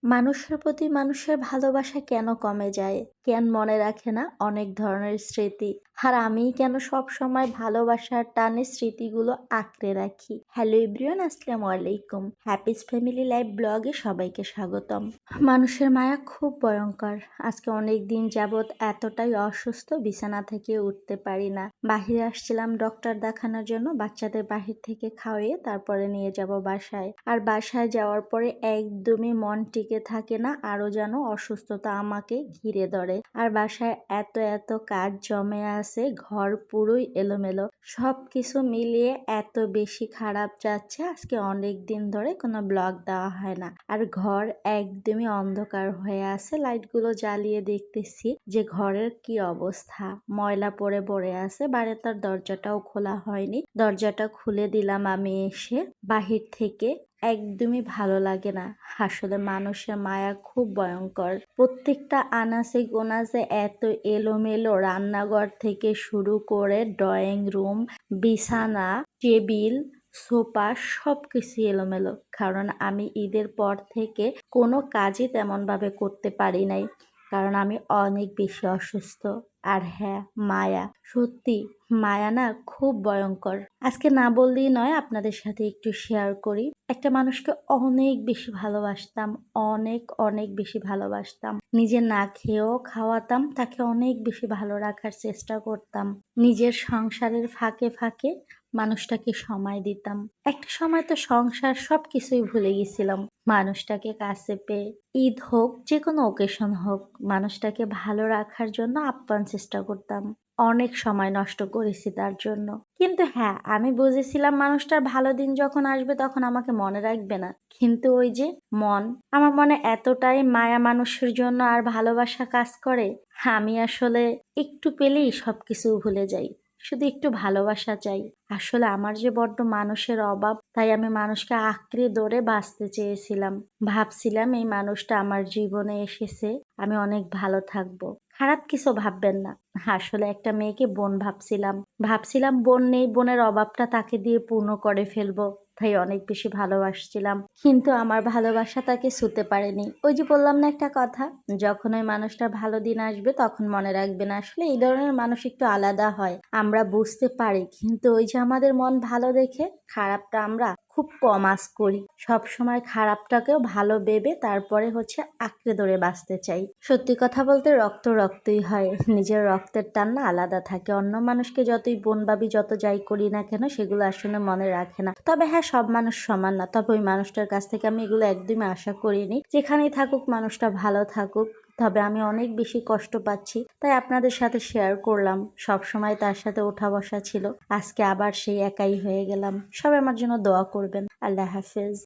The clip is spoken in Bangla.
মানুষের প্রতি মানুষের ভালোবাসা কেন কমে যায়? কেন মনে রাখে না অনেক ধরনের স্মৃতি? আর আমিই কেন সবসময় ভালোবাসার টানে স্মৃতিগুলো আঁকড়ে রাখি? হ্যালো এভরিওয়ান, আসসালামু আলাইকুম। হ্যাপিস ফ্যামিলি লাইফ ব্লগে সবাইকে স্বাগতম। মানুষের মায়া খুব ভয়ঙ্কর। আজকে অনেক দিন যাবৎ এতটাই অসুস্থ, বিছানা থেকে উঠতে পারি না। বাহিরে আসছিলাম ডক্টর দেখানোর জন্য, বাচ্চাদের বাহির থেকে খাওয়িয়ে তারপরে নিয়ে যাব বাসায়। আর বাসায় যাওয়ার পরে একদমই মন টিকে থাকে না, আরো যেন অসুস্থতা আমাকে ঘিরে ধরে। আর বাসায় এত কাজ জমে আছে, ঘর পুরোই এলোমেলো, সবকিছু মিলিয়ে এত বেশি খারাপ যাচ্ছে। আজকে অনেক দিন ধরে কোনো ব্লগ দেওয়া হয় না। আর ঘর একদমই অন্ধকার হয়ে আছে, লাইটগুলো জ্বালিয়ে দেখতেছি যে ঘরের কি অবস্থা, ময়লা পড়ে পড়ে আছে। বারান্দার দরজাটাও খোলা হয়নি, দরজাটা খুলে দিলাম আমি এসে বাহির থেকে। একদমই ভালো লাগে না। আসলে মানুষের মায়া খুব ভয়ঙ্কর। প্রত্যেকটা আনাচে গোনাচে এত এলোমেলো, রান্নাঘর থেকে শুরু করে ড্রয়িং রুম, বিছানা, টেবিল, সোফা সবকিছু এলোমেলো। কারণ আমি ঈদের পর থেকে কোনো কাজই তেমন ভাবে করতে পারি নাই, কারণ আমি অনেক বেশি অসুস্থ। আর হ্যাঁ, মায়া, সত্যি মায়া না খুব ভয়ঙ্কর। আজকে না বললেই নয়, আপনাদের সাথে একটু শেয়ার করি। একটা মানুষকে অনেক বেশি ভালোবাসতাম, অনেক বেশি ভালোবাসতাম। নিজে না খেয়েও খাওয়াতাম, তাকে অনেক বেশি ভালো রাখার চেষ্টা করতাম। নিজের সংসারের ফাঁকে ফাঁকে মানুষটাকে সময় দিতাম। একটা সময় তো সংসার সবকিছুই ভুলে গেছিলাম। মানুষটাকে কাছে পেয়ে ঈদ হোক, যে কোনো ওকেশন হোক, মানুষটাকে ভালো রাখার জন্য আপ্রাণ চেষ্টা করতাম। অনেক সময় নষ্ট করেছি তার জন্য। কিন্তু হ্যাঁ, আমি বুঝেছিলাম মানুষটার ভালো দিন যখন আসবে তখন আমাকে মনে রাখবে না। কিন্তু ওই যে মন, আমার মনে এতটাই মায়া মানুষের জন্য আর ভালোবাসা কাজ করে, আমি আসলে একটু পেলেই সবকিছু ভুলে যাই। শুধু একটু ভালোবাসা চাই। আসলে আমার যে বড্ড মানুষের অভাব, তাই আমি মানুষকে আঁকড়ে ধরে বাঁচতে চেয়েছিলাম। ভাবছিলাম এই মানুষটা আমার জীবনে এসেছে, আমি অনেক ভালো থাকবো। খারাপ কিছু ভাববেন না। আসলে একটা মেয়েকে বোন ভাবছিলাম বোন নেই, বোনের অভাবটা তাকে দিয়ে পূর্ণ করে ফেলবো, তাই অনেক বেশি ভালোবাসছিলাম। কিন্তু আমার ভালোবাসা তাকে ছুঁতে পারেনি। ওই যে বললাম না একটা কথা, যখন ওই মানুষটার ভালো দিন আসবে তখন মনে রাখবে না। আসলে এই ধরনের মানুষ একটু আলাদা হয়, আমরা বুঝতে পারি, কিন্তু ওই যে আমাদের মন ভালো দেখে খারাপটা আমরা খুব কম আঁচ করি। সব সময় খারাপটাকেও ভালো ভেবে তারপরে আঁকড়ে ধরে বাঁচতে চাই। সত্যি কথা বলতে রক্তই হয়, নিজের রক্তের টান না আলাদা থাকে। অন্য মানুষকে যতই বোন ভাবি, যত যাই করি না কেন, সেগুলো আসলে মনে রাখে না। তবে হ্যাঁ, সব মানুষ সমান না। তবে ওই মানুষটার কাছ থেকে আমি এগুলো একদমই আশা করিনি। যেখানেই থাকুক মানুষটা ভালো থাকুক। তবে আমি অনেক বেশি কষ্ট পাচ্ছি, তাই আপনাদের সাথে শেয়ার করলাম। সব সময় তার সাথে ওঠা বসা ছিল, আজকে আবার সেই একাই হয়ে গেলাম। সবাই আমার জন্য দোয়া করবেন। আল্লাহ হাফেজ।